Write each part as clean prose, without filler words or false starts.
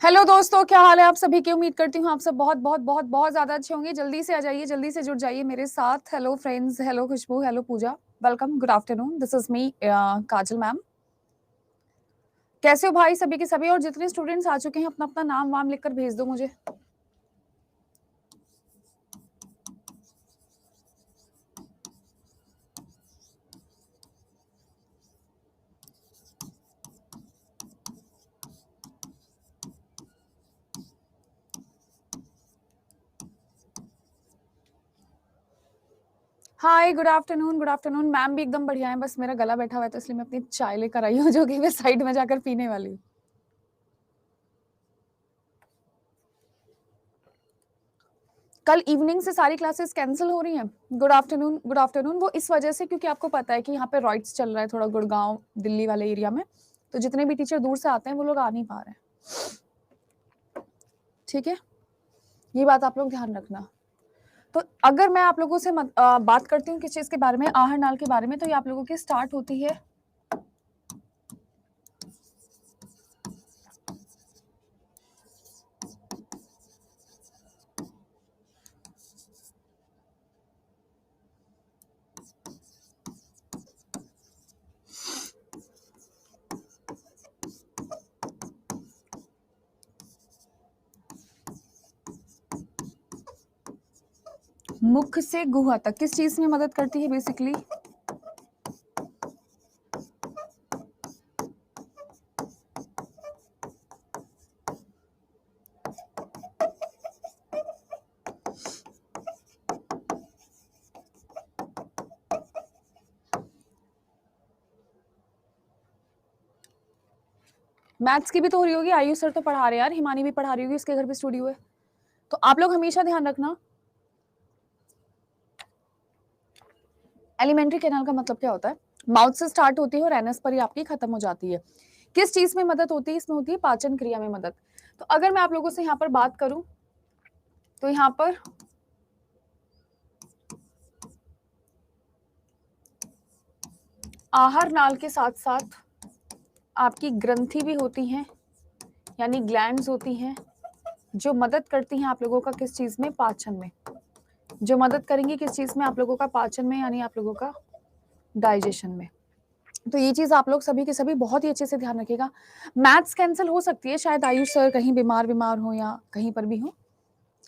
Hello दोस्तों, क्या हाल है आप सभी की। उम्मीद करती हूँ आप सब बहुत बहुत बहुत बहुत ज़्यादा अच्छे होंगे। जल्दी से आ जाइए, जल्दी से जुड़ जाइए मेरे साथ। Hello friends, hello Khushboo, hello Pooja, welcome, good afternoon. This is me Kajal ma'am. कैसे हो भाई सभी के सभी, और जितने स्टूडेंट्स आ चुके हैं अपना अपना नाम वाम लिखकर भेज दो मुझे। Hi, good afternoon, good afternoon. Ma'am भी एकदम बढ़िया है, बस मेरा गला बैठा हुआ है तो इसलिए मैं अपनी चाय लेकर आई हूँ, जो कि मैं साइड में जाकर पीने वाली हूँ। कल इवनिंग से सारी क्लासेस कैंसिल हो रही हैं। Good afternoon, good afternoon. वो इस वजह से क्योंकि आपको पता है कि यहाँ पे रॉइट्स चल रहा है थोड़ा गुड़गांव दिल्ली वाले एरिया में, तो जितने भी टीचर दूर से आते हैं वो लोग आ नहीं पा रहे हैं। ठीक है, ये बात आप लोग ध्यान रखना। तो अगर मैं आप लोगों से बात करती हूँ किस चीज के बारे में, आहर नाल के बारे में, तो ये आप लोगों की स्टार्ट होती है मुख से गुहा तक। किस चीज में मदद करती है बेसिकली? मैथ्स की भी तो हो रही होगी, आयुष सर तो पढ़ा रहे हैं यार, हिमानी भी पढ़ा रही होगी, इसके घर पे स्टूडियो है। तो आप लोग हमेशा ध्यान रखना, एलिमेंट्री कैनाल का मतलब क्या होता है? माउथ से स्टार्ट होती है और एनएस पर ही आपकी खत्म हो जाती है। किस चीज में मदद होती है? इसमें होती है पाचन क्रिया में मदद। तो अगर मैं आप लोगों से यहाँ पर बात करूं तो यहाँ पर आहार नाल के साथ साथ आपकी ग्रंथि भी होती हैं, यानी ग्लैंड्स होती हैं, जो मदद करती हैं आप लोगों का किस चीज में? पाचन में। जो मदद करेंगी किस चीज में? आप लोगों का पाचन में, यानी आप लोगों का डाइजेशन में। तो ये चीज आप लोग सभी के सभी बहुत ही अच्छे से ध्यान रखिएगा। मैथ्स कैंसिल हो सकती है, शायद आयुष सर कहीं बीमार हो या कहीं पर भी हो,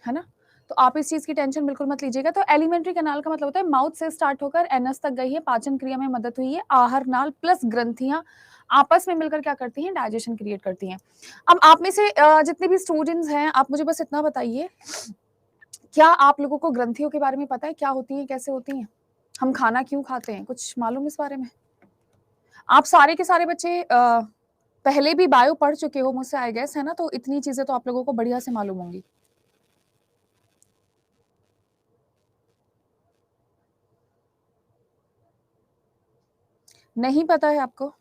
है ना। तो आप इस चीज की टेंशन बिल्कुल मत लीजिएगा। तो एलिमेंट्री कैनाल का मतलब होता है माउथ से स्टार्ट होकर एनस तक गई है, पाचन क्रिया में मदद हुई है, आहार नाल प्लस ग्रंथियां आपस में मिलकर क्या करती हैं? डाइजेशन क्रिएट करती हैं। अब आप में से जितने भी स्टूडेंट्स हैं, आप मुझे बस इतना बताइए, क्या आप लोगों को ग्रंथियों के बारे में पता है? क्या होती है, कैसे होती हैं, हम खाना क्यों खाते हैं, कुछ मालूम इस बारे में? आप सारे के सारे बच्चे पहले भी बायो पढ़ चुके हो मुझसे, आई गेस, है ना, तो इतनी चीजें तो आप लोगों को बढ़िया से मालूम होंगी। नहीं पता है आपको?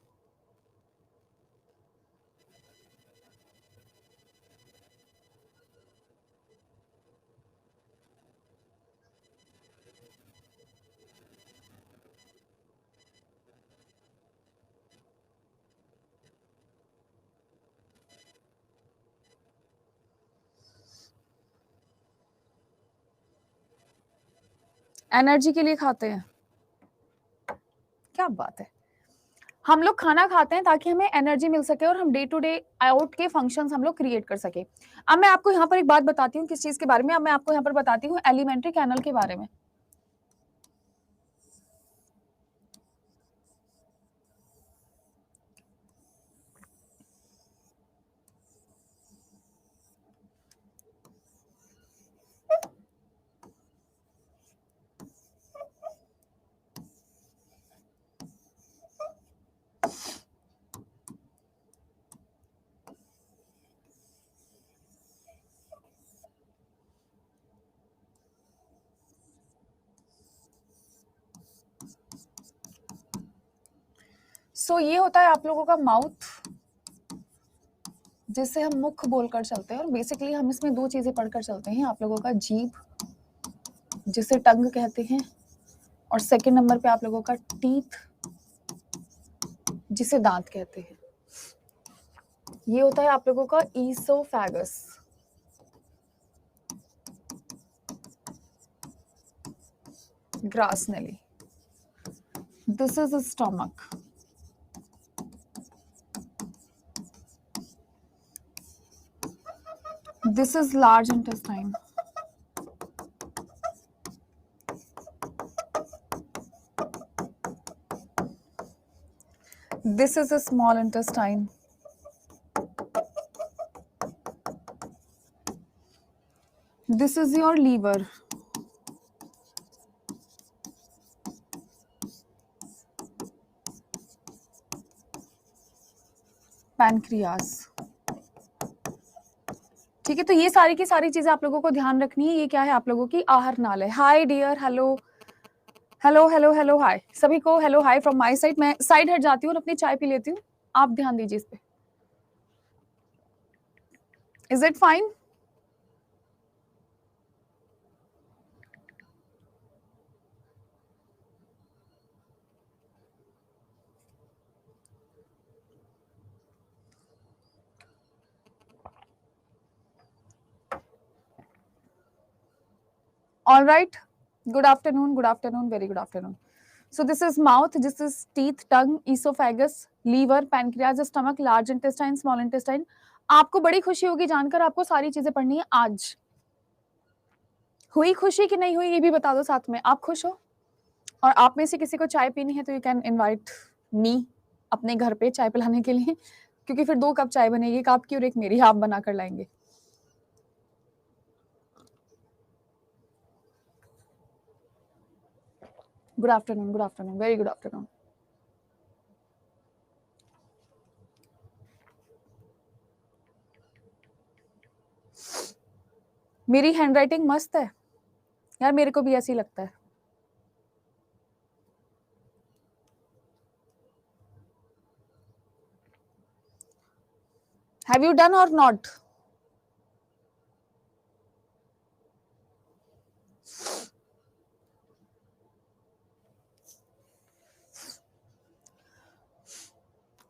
एनर्जी के लिए खाते हैं? क्या बात है। हम लोग खाना खाते हैं ताकि हमें एनर्जी मिल सके और हम डे टू डे आउट के फंक्शंस हम लोग क्रिएट कर सके। अब मैं आपको यहाँ पर एक बात बताती हूँ, किस चीज के बारे में? अब मैं आपको यहाँ पर बताती हूँ एलिमेंट्री कैनल के बारे में। सो ये होता है आप लोगों का माउथ, जिससे हम मुख बोलकर चलते हैं, और बेसिकली हम इसमें दो चीजें पढ़कर चलते हैं। आप लोगों का जीभ, जिसे टंग कहते हैं, और सेकंड नंबर पे आप लोगों का टीथ, जिसे दांत कहते हैं। ये होता है आप लोगों का ईसोफेगस। ग्रास नेली। This is stomach. This is large intestine. This is a small intestine. This is your liver. Pancreas. ठीक है, तो ये सारी की सारी चीजें आप लोगों को ध्यान रखनी है। ये क्या है आप लोगों की आहार नाल है। Hi dear, hello hello hello hello hi सभी को, hello hi from my side. मैं साइड हट जाती हूँ और अपनी चाय पी लेती हूँ, आप ध्यान दीजिए इस पे। Is it fine? All right. Good afternoon. Good afternoon. Very good afternoon. So this is mouth. This is teeth, tongue, esophagus, liver, pancreas, stomach, large intestine, small intestine. आपको बड़ी खुशी होगी जानकर, आपको सारी चीजें पढ़नी है आज। हुई खुशी कि नहीं हुई ये भी बता दो साथ में। आप खुश हो और आप में से किसी को चाय पीनी है तो यू कैन इनवाइट मी अपने घर पे चाय पिलाने के लिए, क्योंकि फिर 2 कप चाय बनेगी, एक आपकी और एक मेरी, आप बना कर लाएंगे। Good afternoon, good afternoon, very good afternoon. मेरी हैंडराइटिंग मस्त है यार, मेरे को भी ऐसी लगता है। Have you done or not?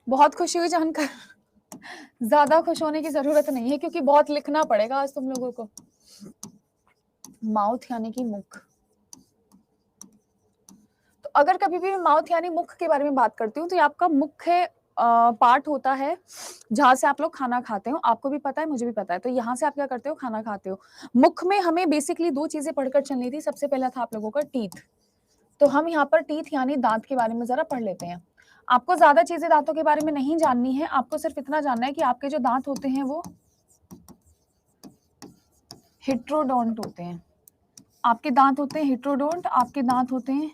बहुत खुशी हुई जानकर। ज्यादा खुश होने की जरूरत नहीं है क्योंकि बहुत लिखना पड़ेगा आज तुम लोगों को। माउथ यानी कि मुख। तो अगर कभी भी मैं माउथ यानी मुख के बारे में बात करती हूँ तो ये आपका मुख्य पार्ट होता है जहां से आप लोग खाना खाते हो। आपको भी पता है, मुझे भी पता है। तो यहाँ से आप क्या करते हो, खाना खाते हो। मुख में हमें बेसिकली 2 चीजें पढ़कर चलनी थी। सबसे पहला था आप लोगों का टीथ। तो हम यहाँ पर टीथ यानी दांत के बारे में जरा पढ़ लेते हैं। आपको ज्यादा चीजें दांतों के बारे में नहीं जाननी है, आपको सिर्फ इतना जानना है कि आपके जो दांत होते हैं वो हेट्रोडोंट होते हैं। आपके दांत होते हैं हेट्रोडोंट, आपके दांत होते हैं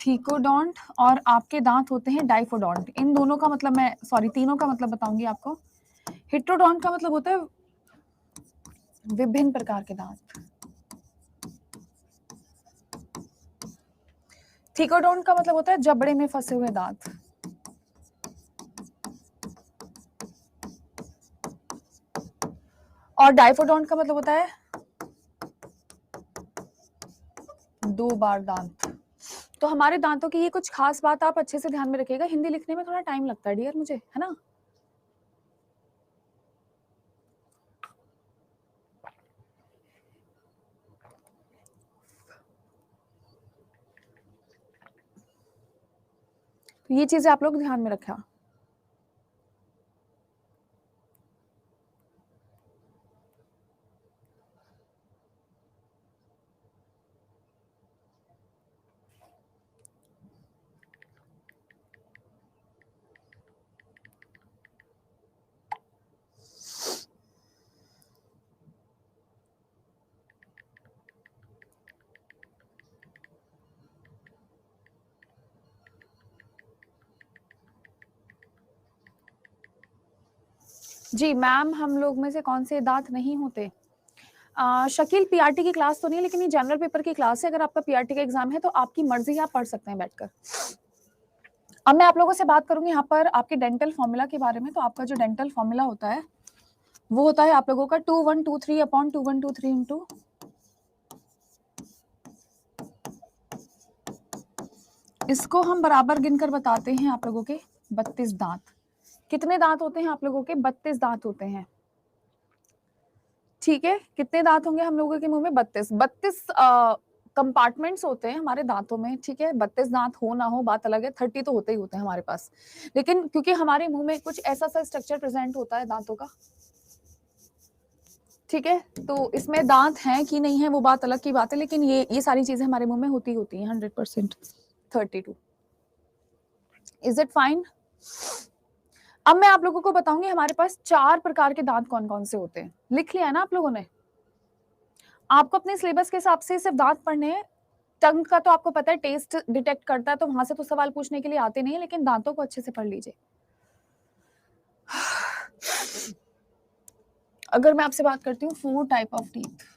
थीकोडोंट और आपके दांत होते हैं डाइफोडोंट। इन दोनों का मतलब मैं तीनों का मतलब बताऊंगी आपको। हेट्रोडोंट का मतलब होता है विभिन्न प्रकार के दांत। थीकोडोंट का मतलब होता है जबड़े में फंसे हुए दांत। और डाइफोडोंट का मतलब होता है 2 बार दांत। तो हमारे दांतों की ये कुछ खास बात आप अच्छे से ध्यान में रखिएगा। हिंदी लिखने में थोड़ा टाइम लगता है डियर मुझे, है ना। तो ये चीजें आप लोग ध्यान में रखा। जी मैम, हम लोग में से कौन से दांत नहीं होते? शकील, पीआरटी की क्लास तो नहीं, लेकिन ये जनरल पेपर की क्लास है। अगर आपका पीआरटी का एग्जाम है तो आपकी मर्जी है, आप पढ़ सकते हैं बैठकर। अब मैं आप लोगों से बात करूंगी यहाँ पर आपके डेंटल फॉर्मूला के बारे में। तो आपका जो डेंटल फॉर्मूला होता है वो होता है आप लोगों का 2123 अपॉन 2123 इंटू इसको हम बराबर गिनकर बताते हैं आप लोगों के 32 दांत। कितने दांत होते हैं आप लोगों के? 32 दांत होते हैं, ठीक है। कितने दांत होंगे हम लोगों के मुंह में? 32 कंपार्टमेंट्स होते हैं हमारे दांतों में, ठीक है। 32 दांत हो ना हो बात अलग है, 30 तो होते ही होते हैं हमारे पास, लेकिन क्योंकि हमारे मुंह में कुछ ऐसा सा स्ट्रक्चर प्रेजेंट होता है दांतों का, ठीक है। तो इसमें दांत हैं कि नहीं है वो बात अलग की बात है, लेकिन ये सारी चीजें हमारे मुंह में होती हैं 100%। 32। Is it fine? अब मैं आप लोगों को बताऊंगी हमारे पास 4 प्रकार के दांत कौन कौन से होते हैं। लिख लिया है ना आप लोगों ने? आपको अपने सिलेबस के हिसाब से सिर्फ दांत पढ़ने हैं। टंग का तो आपको पता है टेस्ट डिटेक्ट करता है, तो वहां से तो सवाल पूछने के लिए आते नहीं है, लेकिन दांतों को अच्छे से पढ़ लीजिए। अगर मैं आपसे बात करती हूँ 4 टाइप ऑफ टीथ,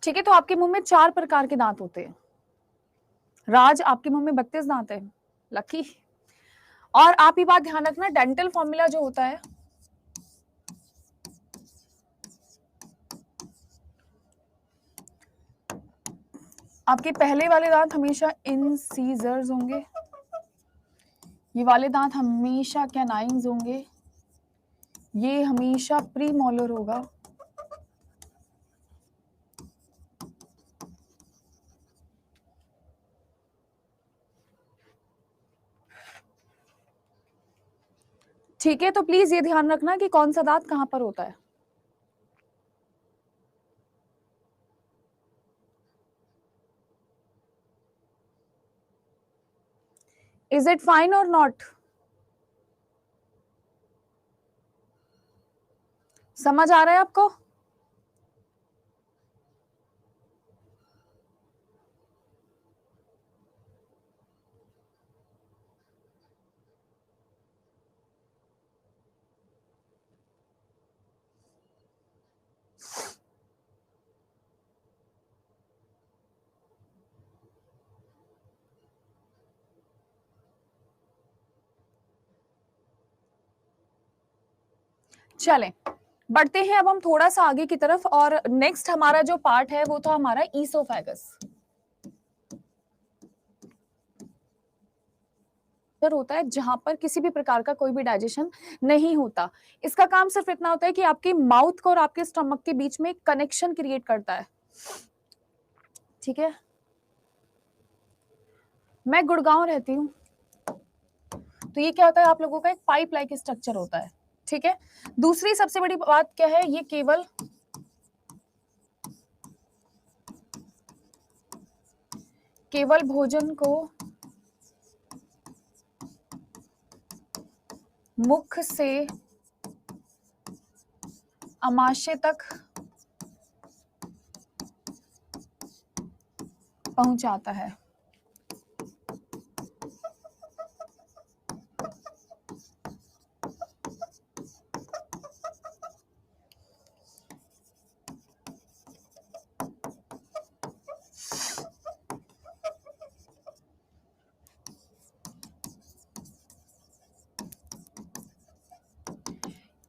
ठीक है। तो आपके मुंह में 4 प्रकार के दांत होते हैं। राज, आपके मुंह में 32 दांत है, लकी। और आप ये बात ध्यान रखना, डेंटल फॉर्मूला जो होता है, आपके पहले वाले दांत हमेशा इंसीजर्स होंगे, ये वाले दांत हमेशा कैनाइन्स होंगे, ये हमेशा प्री मोलर होगा, ठीक है। तो प्लीज ये ध्यान रखना कि कौन सा दांत कहां पर होता है। इज इट फाइन और नॉट? समझ आ रहा है आपको? चलें, बढ़ते हैं अब हम थोड़ा सा आगे की तरफ, और नेक्स्ट हमारा जो पार्ट है वो था हमारा ईसोफेगस। होता है जहां पर किसी भी प्रकार का कोई भी डाइजेशन नहीं होता। इसका काम सिर्फ इतना होता है कि आपके माउथ को और आपके स्टमक के बीच में कनेक्शन क्रिएट करता है, ठीक है। मैं गुड़गांव रहती हूँ, तो ये क्या होता है, आप लोगों का एक पाइप लाइक स्ट्रक्चर होता है, ठीक है। दूसरी सबसे बड़ी बात क्या है, ये केवल भोजन को मुख से अमाशय तक पहुंचाता है।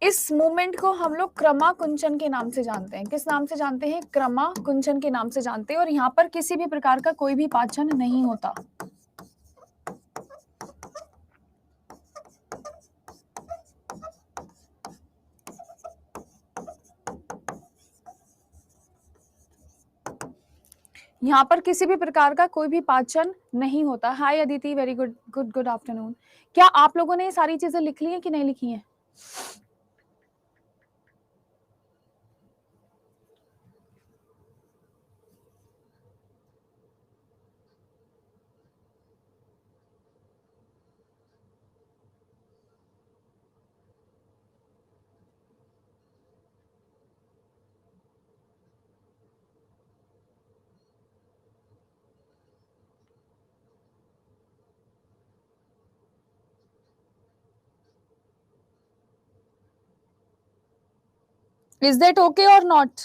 इस मूवमेंट को हम लोग क्रमा कुंचन के नाम से जानते हैं। किस नाम से जानते हैं? क्रमा कुंचन के नाम से जानते हैं। और यहाँ पर किसी भी प्रकार का कोई भी पाचन नहीं होता। यहाँ पर किसी भी प्रकार का कोई भी पाचन नहीं होता। Hi Aditi, very good good good afternoon. क्या आप लोगों ने ये सारी चीजें लिख ली हैं कि नहीं लिखी हैं? इज दैट ओके और नॉट?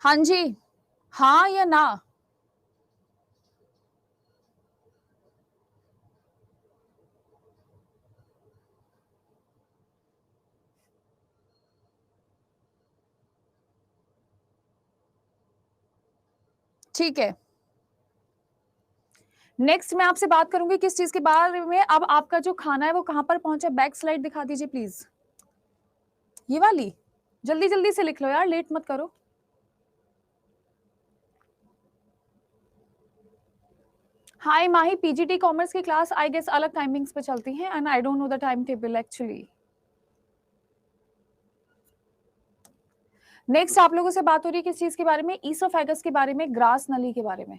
हाँ जी, हाँ या ना? ठीक है, नेक्स्ट मैं आपसे बात करूंगी किस चीज के बारे में। अब आपका जो खाना है वो कहां पर पहुंचा, बैक स्लाइड दिखा दीजिए प्लीज, ये वाली। जल्दी जल्दी से लिख लो यार, लेट मत करो। हाय माही, पीजीटी कॉमर्स की क्लास आई गेस अलग टाइमिंग्स पे चलती हैं and I don't know the time table actually. Next आप लोगों से बात हो रही है किस चीज के बारे में, ईसोफेगस के बारे में, ग्रास नली के बारे में।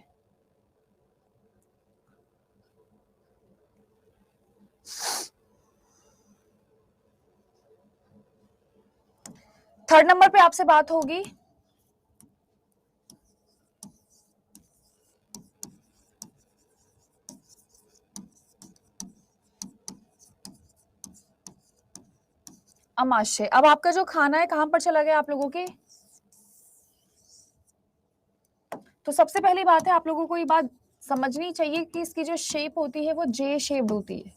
थर्ड नंबर पे आपसे बात होगी अमाशय। अब आपका जो खाना है कहां पर चला गया आप लोगों के? तो सबसे पहली बात है, आप लोगों को ये बात समझनी चाहिए कि इसकी जो शेप होती है वो जे शेप्ड होती है।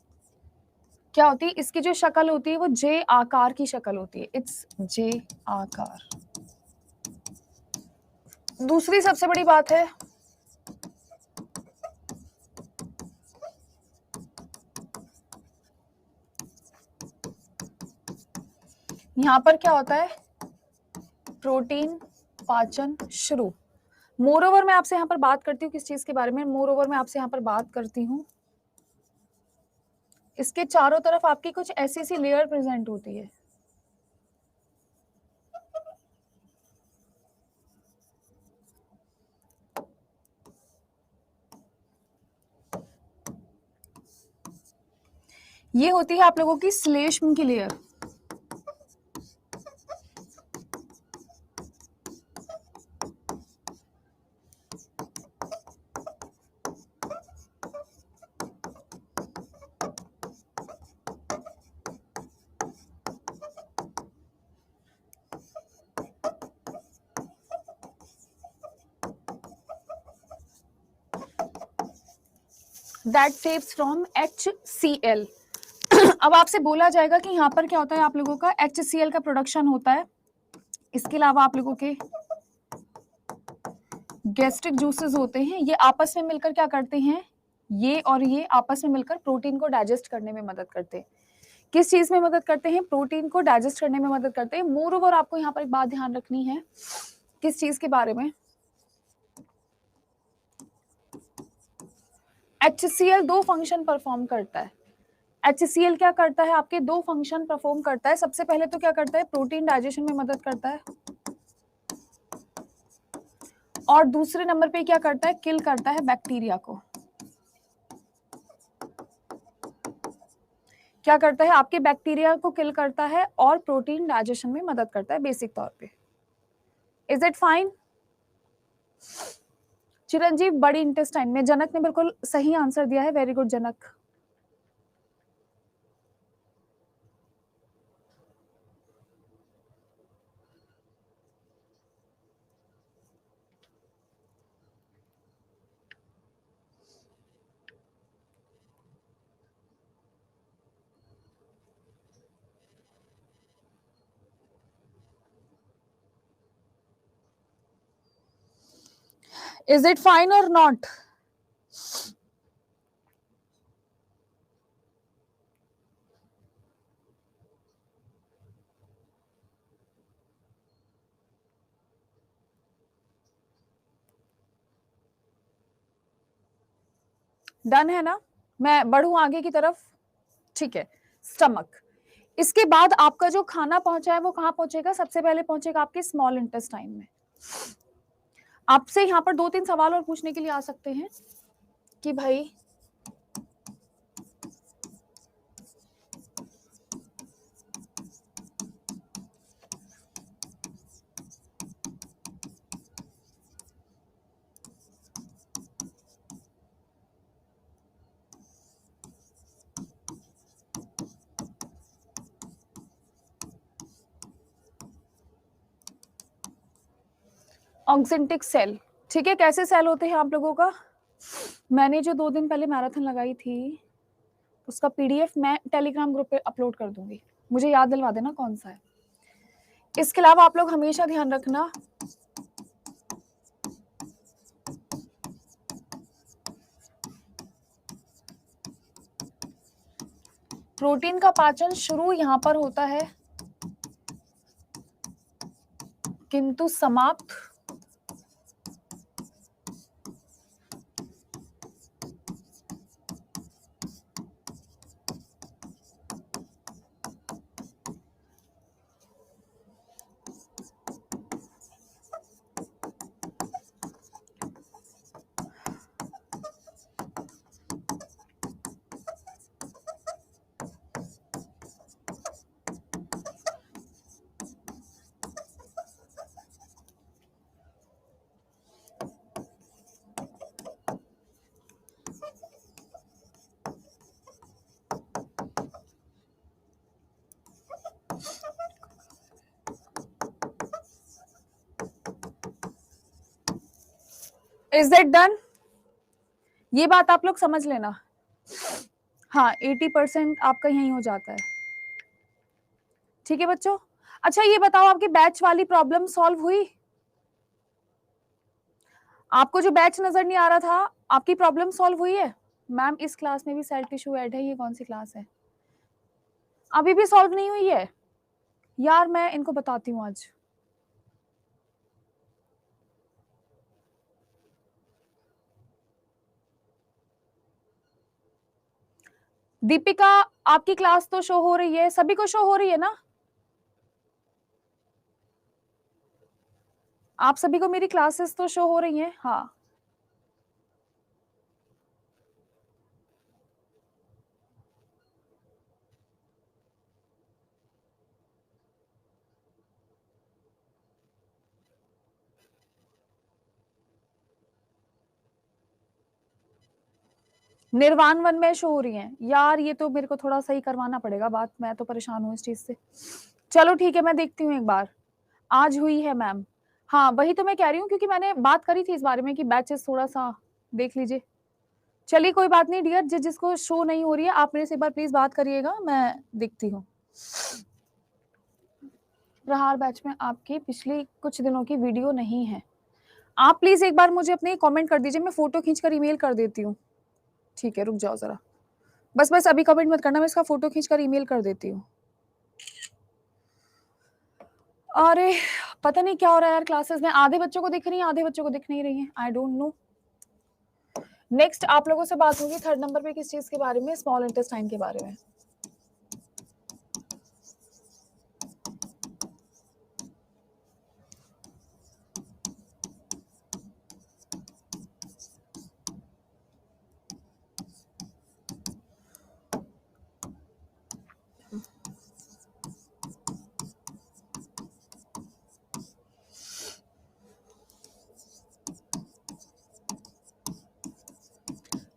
क्या होती है इसकी जो शक्ल होती है वो जे आकार की शक्ल होती है, इट्स जे आकार। दूसरी सबसे बड़ी बात है, यहां पर क्या होता है, प्रोटीन पाचन शुरू। मोर ओवर मैं आपसे यहाँ पर बात करती हूँ किस चीज के बारे में, मोर ओवर मैं आपसे यहाँ पर बात करती हूँ, इसके चारों तरफ आपकी कुछ ऐसी सी लेयर प्रेजेंट होती है। ये होती है आप लोगों की श्लेष्म की layer. That shapes from HCl। अब आपसे बोला जाएगा कि यहाँ पर क्या होता है, आप लोगों का HCl का प्रोडक्शन होता है। इसके अलावा आप लोगों के गैस्ट्रिक जूसेस होते हैं, ये आपस में मिलकर क्या करते हैं, ये और ये आपस में मिलकर प्रोटीन को डाइजेस्ट करने में मदद करते हैं। किस चीज में मदद करते हैं, प्रोटीन को डाइजेस्ट करने में मदद करते हैं। मोर ओवर आपको यहाँ पर एक बात ध्यान रखनी है, किस चीज के बारे में, HCl दो फंक्शन परफॉर्म करता है। HCl क्या करता है, आपके दो फंक्शन परफॉर्म करता है। सबसे पहले तो क्या करता है, प्रोटीन डाइजेशन में मदद करता है, और दूसरे नंबर पे क्या करता है, किल करता है बैक्टीरिया को। क्या करता है, आपके बैक्टीरिया को किल करता है और प्रोटीन डाइजेशन में मदद करता है बेसिक तौर पे। Is it fine? चिरंजीव, बड़ी इंटेस्टाइन में। जनक ने बिल्कुल सही आंसर दिया है, very good Janak. Is it fine और नॉट? डन है ना? मैं बढ़ूं आगे की तरफ? ठीक है, स्टमक। इसके बाद आपका जो खाना पहुंचा है वो कहां पहुंचेगा, सबसे पहले पहुंचेगा आपके स्मॉल इंटेस्टाइन में। आपसे यहाँ पर दो तीन सवाल और पूछने के लिए आ सकते हैं कि भाई ऑक्जेंटिक सेल, ठीक है। कैसे सेल होते हैं आप लोगों का? मैंने जो 2 दिन पहले मैराथन लगाई थी उसका पीडीएफ मैं टेलीग्राम ग्रुप पे अपलोड कर दूंगी, मुझे याद दिलवा देना कौन सा है। इसके अलावा आप लोग हमेशा ध्यान रखना, प्रोटीन का पाचन शुरू यहां पर होता है किंतु समाप्त इज दैट डन? ये बात आप लोग समझ लेना। हाँ 80% आपका यही हो जाता है, ठीक है बच्चों। अच्छा ये बताओ आपकी बैच वाली प्रॉब्लम सॉल्व हुई? आपको जो बैच नजर नहीं आ रहा था आपकी प्रॉब्लम सॉल्व हुई है? मैम इस क्लास में भी सेल टिश्यू ऐड है, ये कौन सी क्लास है? अभी भी सॉल्व नहीं हुई है यार, मैं इनको बताती हूँ आज। दीपिका आपकी क्लास तो शो हो रही है, सभी को शो हो रही है ना? आप सभी को मेरी क्लासेस तो शो हो रही हैं? हाँ निर्वाण वन में शो हो रही हैं यार, ये तो मेरे को थोड़ा सही करवाना पड़ेगा बात, मैं तो परेशान हूँ इस चीज से। चलो ठीक है मैं देखती हूँ एक बार। आज हुई है मैम, हाँ वही तो मैं कह रही हूँ क्योंकि मैंने बात करी थी इस बारे में कि बैचेस थोड़ा सा देख लीजिए। चलिए कोई बात नहीं डियर, जिसको शो नहीं हो रही है आप मेरे से एक बार प्लीज बात करिएगा, मैं देखती हूँ। प्रहार बैच में आपकी पिछली कुछ दिनों की वीडियो नहीं है, आप प्लीज एक बार मुझे अपने कमेंट कर दीजिए, मैं फोटो खींचकर ईमेल कर देती हूँ। ठीक है रुक जाओ जरा, बस अभी कमेंट मत करना, मैं इसका फोटो खींचकर ईमेल कर देती हूँ। अरे पता नहीं क्या हो रहा है यार, क्लासेस में आधे बच्चों को दिख रही है आधे बच्चों को दिख नहीं रही है, आई डोंट नो। नेक्स्ट आप लोगों से बात होगी 3rd नंबर पे किस चीज के बारे में? स्मॉल इंटेस्टाइन के बारे में।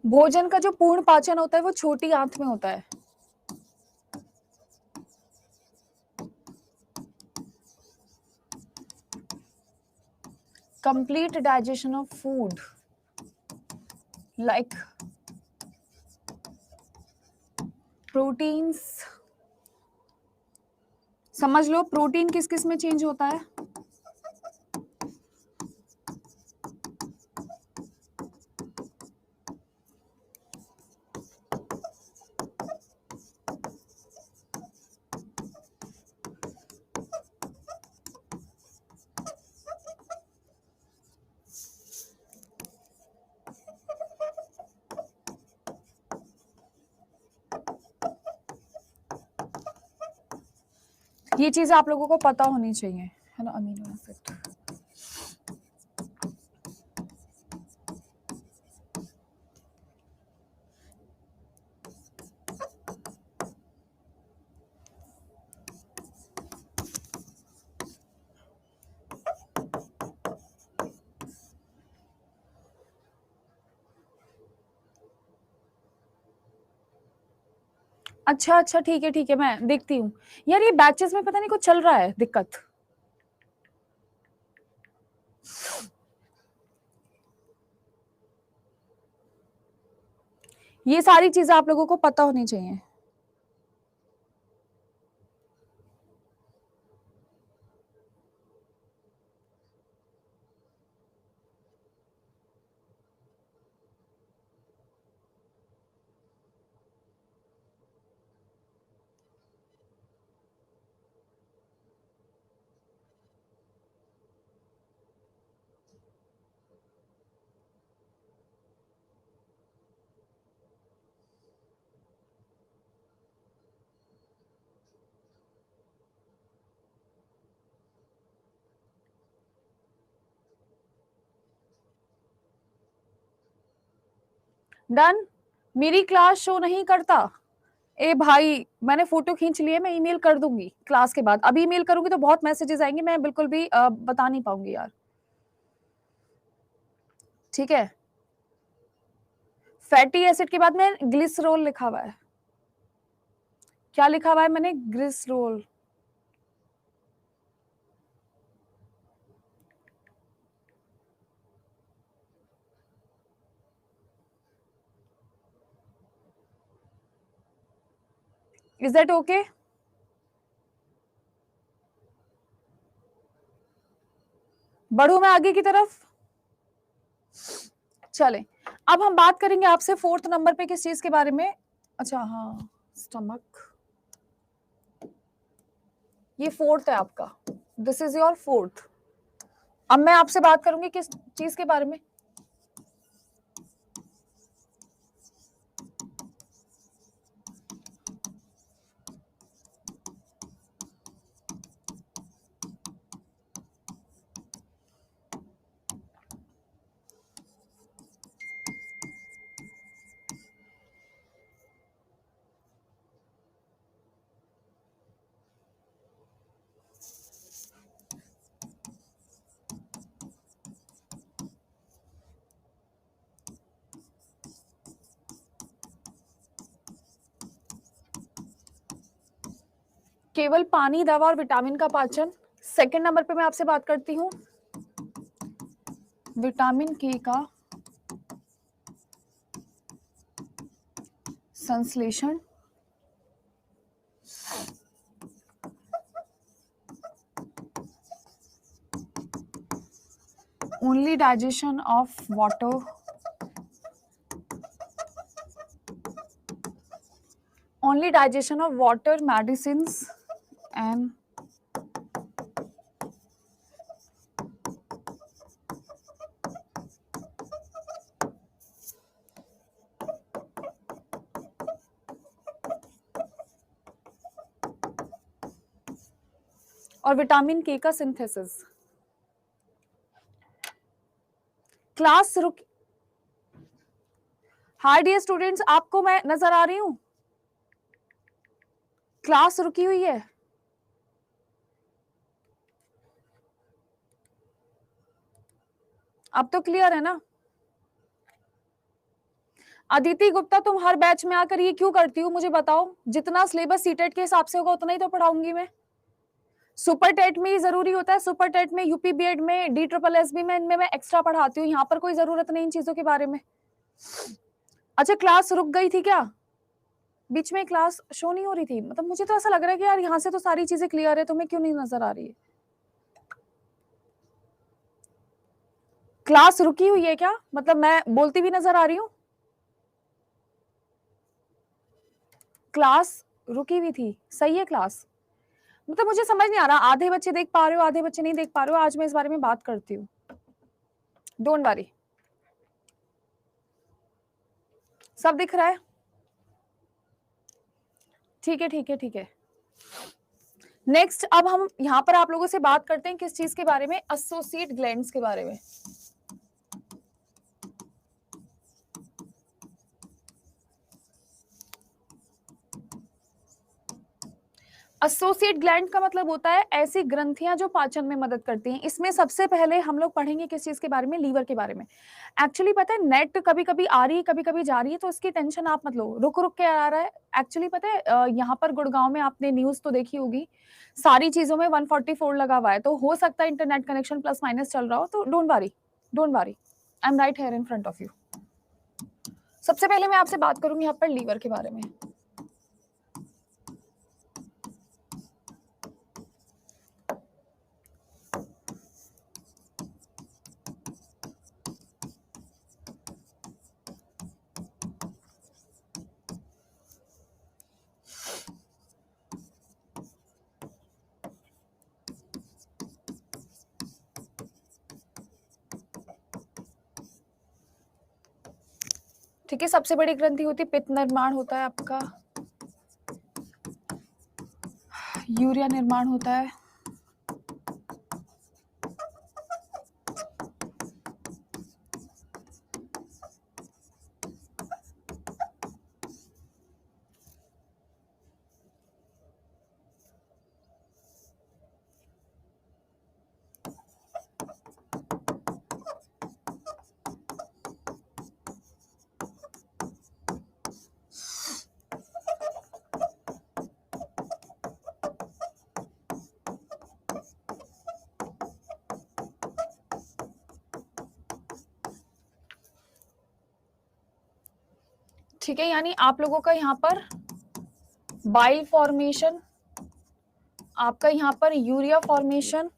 भोजन का जो पूर्ण पाचन होता है वो छोटी आंत में होता है। Complete digestion of food like proteins, समझ लो प्रोटीन किस किस में चेंज होता है? ये चीज आप लोगों को पता होनी चाहिए है ना, अमीनो एसिड। अच्छा ठीक है मैं देखती हूँ यार, ये बैचेस में पता नहीं कुछ चल रहा है दिक्कत। ये सारी चीजें आप लोगों को पता होनी चाहिए। डन। मेरी क्लास शो नहीं करता। ए भाई, मैंने फोटो खींच लिए, मैं ईमेल कर दूंगी क्लास के बाद। अभी ईमेल करूंगी तो बहुत मैसेजेस आएंगे, मैं बिल्कुल भी बता नहीं पाऊंगी यार। ठीक है, फैटी एसिड के बाद में ग्लिसरोल लिखा हुआ है। क्या लिखा हुआ है मैंने? ग्लिसरोल। Is that okay? बढ़ू मैं आगे की तरफ? चले, अब हम बात करेंगे आपसे 4th नंबर पे किस चीज के बारे में। अच्छा हाँ, स्टमक। ये 4th है आपका, दिस इज योर 4th। अब मैं आपसे बात करूंगी किस चीज के बारे में। केवल पानी, दवा और विटामिन का पाचन। 2nd नंबर पे मैं आपसे बात करती हूँ विटामिन के का संश्लेषण। Only digestion of water, only digestion of water, medicines and और विटामिन के का सिंथेसिस। क्लास रुक। हाय डियर स्टूडेंट्स, आपको मैं नजर आ रही हूं? क्लास रुकी हुई है? अब तो क्लियर है ना? अदिति गुप्ता, तुम हर बैच में आकर ये क्यों करती हो मुझे बताओ? जितना सिलेबस सीटेट के हिसाब से होगा उतना ही तो पढ़ाऊंगी मैं। सुपर टेट में ही जरूरी होता है, सुपर टेट में, यूपी बीएड में, DSSB में, इनमें मैं एक्स्ट्रा पढ़ाती हूँ। यहाँ पर कोई जरूरत नहीं इन चीजों के बारे में। अच्छा, क्लास रुक गई थी क्या? बीच में क्लास शो नहीं हो रही थी? मतलब मुझे तो ऐसा लग रहा है कि यार यहाँ से तो सारी चीजें क्लियर है, तुम्हें क्यों नहीं नजर आ रही है? क्लास रुकी हुई है क्या? मतलब मैं बोलती भी नजर आ रही हूँ? क्लास रुकी हुई थी, सही है क्लास। मतलब मुझे समझ नहीं आ रहा, आधे बच्चे देख पा रहे हो, आधे बच्चे नहीं देख पा रहे हो। आज मैं इस बारे में बात करती हूँ, डोंट वरी। सब दिख रहा है? ठीक है ठीक है ठीक है। नेक्स्ट, अब हम यहाँ पर आप लोगों से बात करते हैं किस चीज के बारे में? एसोसिएट ग्लैंड्स के बारे में। एसोसिएट ग्लैंड का मतलब होता है ऐसी ग्रंथियां जो पाचन में मदद करती हैं। इसमें सबसे पहले हम लोग पढ़ेंगे किस चीज के बारे में? लीवर के बारे में। एक्चुअली पता है, नेट कभी कभी आ रही है, कभी कभी जा रही है, तो इसकी टेंशन आप मत लो। रुक रुक के आ रहा है। एक्चुअली पता है, यहाँ पर गुड़गांव में आपने न्यूज तो देखी होगी, सारी चीजों में 144 लगा हुआ है, तो हो सकता है इंटरनेट कनेक्शन प्लस माइनस चल रहा हो, तो don't worry, don't worry, I am right here in front of you. सबसे पहले मैं आपसे बात करूंगी यहाँ पर लीवर के बारे में। ठीक है, सबसे बड़ी ग्रंथि होती है, पित्त निर्माण होता है आपका, यूरिया निर्माण होता है, ठीक है। यानी आप लोगों का यहाँ पर बाइल फॉर्मेशन, आपका यहाँ पर यूरिया फॉर्मेशन,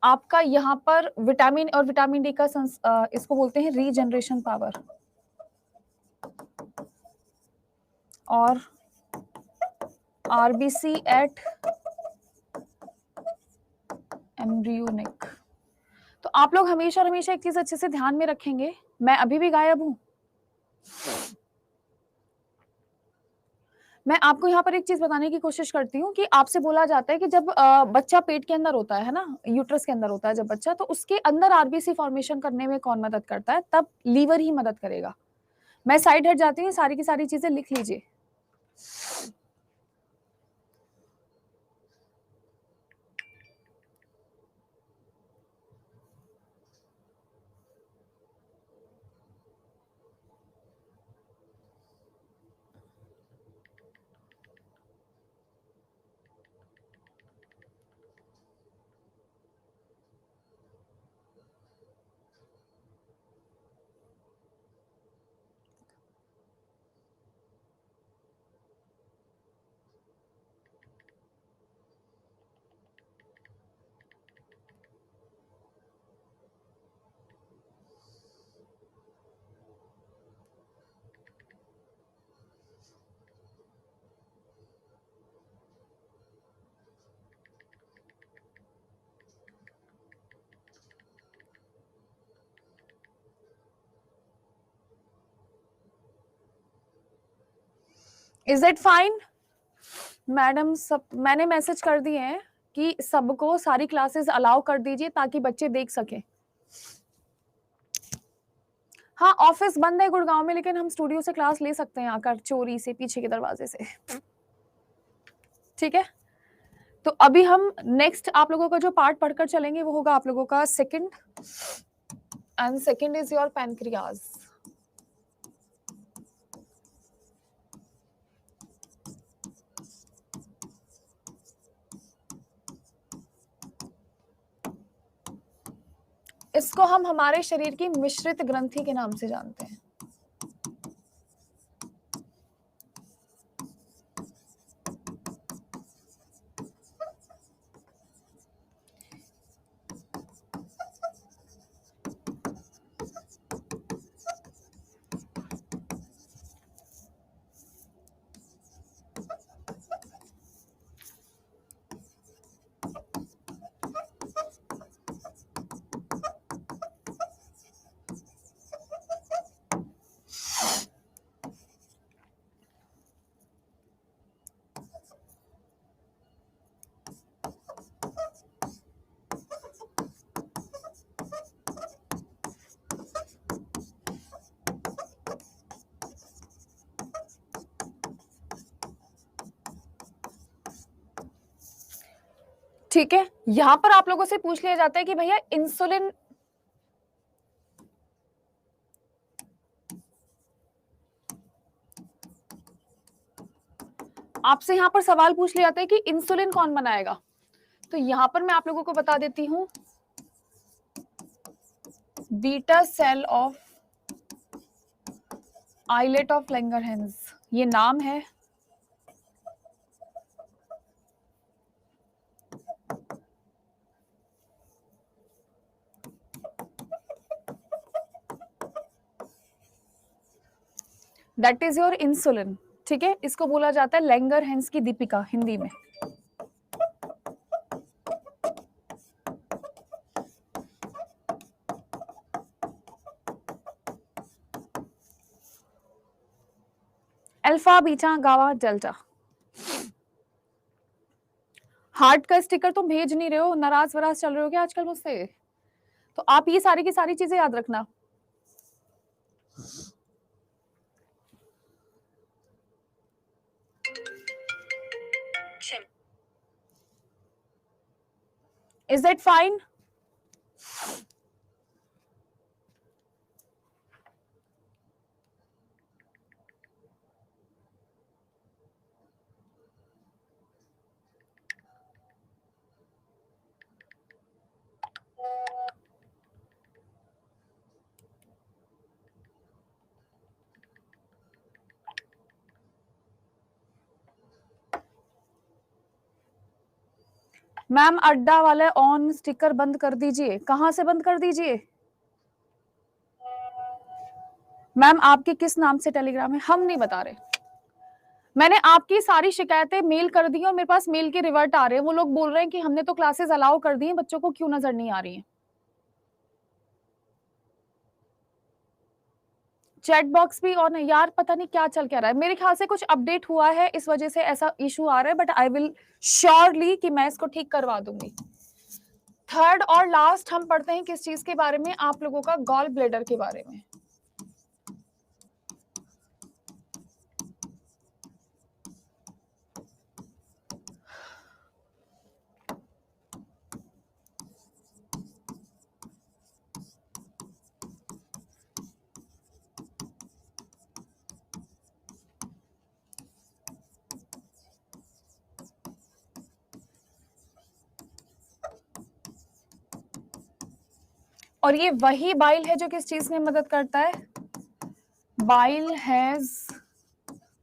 आपका यहाँ पर विटामिन और विटामिन डी का इसको बोलते हैं रीजनरेशन पावर, और आरबीसी एट एम्ब्रियोनिक। तो आप लोग हमेशा हमेशा एक चीज अच्छे से ध्यान में रखेंगे, मैं अभी भी गायब हूं। मैं आपको यहाँ पर एक चीज बताने की कोशिश करती हूँ कि आपसे बोला जाता है कि जब बच्चा पेट के अंदर होता है ना, यूट्रस के अंदर होता है जब बच्चा, तो उसके अंदर आरबीसी फॉर्मेशन करने में कौन मदद करता है? तब लीवर ही मदद करेगा। मैं साइड हट जाती हूँ, सारी की सारी चीजें लिख लीजिए। Is it fine madam? सब मैंने मैसेज कर दिए हैं कि सबको सारी क्लासेस अलाउ कर दीजिए ताकि बच्चे देख सकें। हाँ, ऑफिस बंद है गुड़गांव में, लेकिन हम स्टूडियो से क्लास ले सकते हैं आकर, चोरी से, पीछे के दरवाजे से। ठीक है, तो अभी हम नेक्स्ट आप लोगों का जो पार्ट पढ़कर चलेंगे वो होगा आप लोगों का second, and second is your pancreas. इसको हम हमारे शरीर की मिश्रित ग्रंथि के नाम से जानते हैं। ठीक है, यहां पर आप लोगों से पूछ लिया जाता है कि भैया इंसुलिन, आपसे यहां पर सवाल पूछ लिया जाता है कि इंसुलिन कौन बनाएगा। तो यहां पर मैं आप लोगों को बता देती हूं, beta cell of islet of Langerhans, ये नाम है। That is your insulin. ठीक है, इसको बोला जाता है लैंगरहैंस की दीपिका हिंदी में। Alpha beta gamma delta. Heart का स्टिकर तुम भेज नहीं रहे हो, नाराज वराज चल रहे हो क्या आजकल मुझसे? तो आप ये सारी की सारी चीजें याद रखना। Is that fine? मैम अड्डा वाले ऑन स्टिकर बंद कर दीजिए। कहां से बंद कर दीजिए? मैम आपके किस नाम से टेलीग्राम है? हम नहीं बता रहे। मैंने आपकी सारी शिकायतें मेल कर दी और मेरे पास मेल के रिवर्ट आ रहे हैं। वो लोग बोल रहे हैं कि हमने तो क्लासेस अलाउ कर दी हैं, बच्चों को क्यों नजर नहीं आ रही हैं। चैट बॉक्स भी ऑन है यार, पता नहीं क्या चल क्या रहा है। मेरे ख्याल से कुछ अपडेट हुआ है, इस वजह से ऐसा इशू आ रहा है, बट आई विल श्योरली कि मैं इसको ठीक करवा दूंगी। थर्ड और लास्ट हम पढ़ते हैं किस चीज के बारे में? आप लोगों का गॉल ब्लेडर के बारे में। और ये वही बाइल है जो किस चीज में मदद करता है? Bile has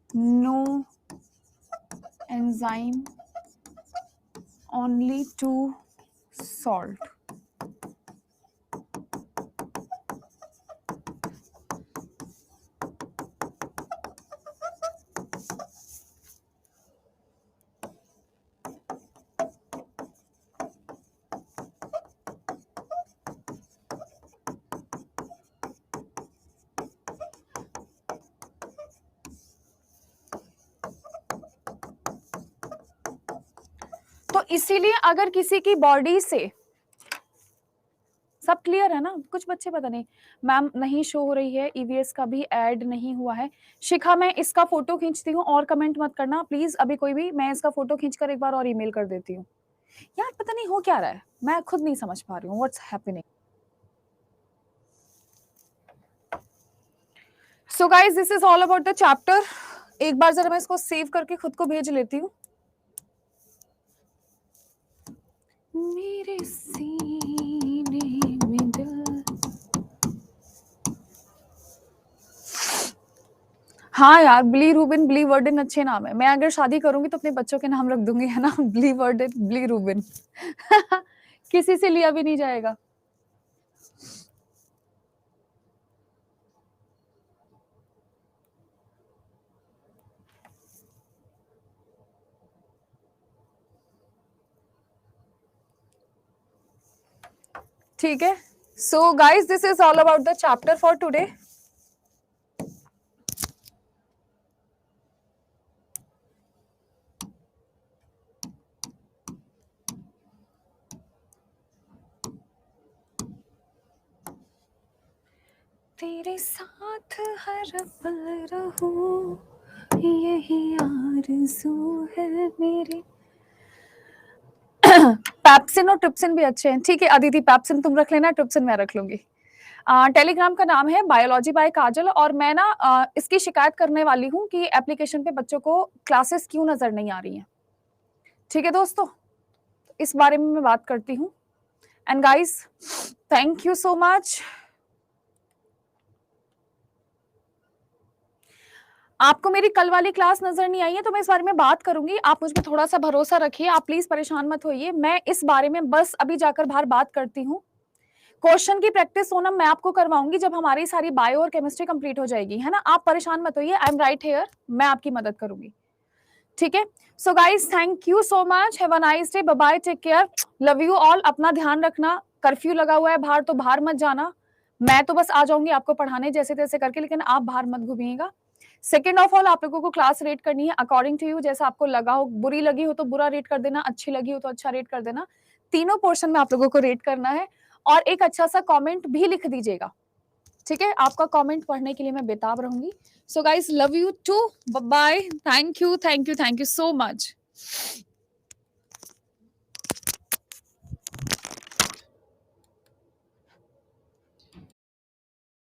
no enzyme only to salt. तो इसीलिए अगर किसी की बॉडी से, सब क्लियर है ना? कुछ बच्चे पता नहीं मैम नहीं शो हो रही है, ईवीएस का भी ऐड नहीं हुआ है। शिखा मैं इसका फोटो खींचती हूँ और कमेंट मत करना प्लीज अभी कोई भी। मैं इसका फोटो खींचकर एक बार और ईमेल कर देती हूँ। यार पता नहीं हो क्या रहा है, मैं खुद नहीं समझ पा रही हूँ what's happening. So guys this is all about the chapter. एक बार जरा मैं इसको सेव करके खुद को भेज लेती हूँ। मेरे सीने में दिल, हाँ यार बिली रूबिन, बिली वर्डन अच्छे नाम है। मैं अगर शादी करूंगी तो अपने बच्चों के नाम रख दूंगी, है ना? बिली वर्डन, बिली रूबिन। किसी से लिया भी नहीं जाएगा। ठीक है, so guys this is all about the chapter for today. तेरे साथ हर पल रहूं, यही आरज़ू है मेरी। पैप्सिन और ट्रिप्सिन भी अच्छे हैं। ठीक है अदिति, पैप्सिन तुम रख लेना, ट्रिप्सिन मैं रख लूंगी। टेलीग्राम का नाम है बायोलॉजी बाय काजल, और मैं ना इसकी शिकायत करने वाली हूँ कि एप्लीकेशन पे बच्चों को क्लासेस क्यों नजर नहीं आ रही हैं। ठीक है दोस्तों, इस बारे में मैं बात करती हूँ। And guys thank you so much. आपको मेरी कल वाली क्लास नजर नहीं आई है तो मैं इस बारे में बात करूंगी, आप मुझ पर थोड़ा सा भरोसा रखिए, आप प्लीज परेशान मत होइए। मैं इस बारे में बस अभी जाकर बाहर बात करती हूँ। क्वेश्चन की प्रैक्टिस सोनम मैं आपको करवाऊंगी जब हमारी सारी बायो और केमिस्ट्री कंप्लीट हो जाएगी, है ना। आप परेशान मत होइए, आई एम राइट हियर, मैं आपकी मदद करूंगी, ठीक है। So guys thank you so much, have a nice day, bye bye, take care, love you all. अपना ध्यान रखना, कर्फ्यू लगा हुआ है बाहर तो बाहर मत जाना, मैं तो बस आ जाऊंगी आपको पढ़ाने जैसे तैसे करके, लेकिन आप बाहर मत घूमिएगा। सेकेंड ऑफ ऑल, आप लोगों को क्लास रेट करनी है अकॉर्डिंग टू यू, जैसा आपको लगा हो, बुरी लगी हो तो बुरा रेट कर देना, अच्छी लगी हो तो अच्छा रेट कर देना, तीनों पोर्शन में आप लोगों को रेट करना है। और एक अच्छा सा कमेंट भी लिख दीजिएगा, ठीक है। आपका कमेंट पढ़ने के लिए मैं बेताब रहूंगी। So guys love you too, bye, thank you so much.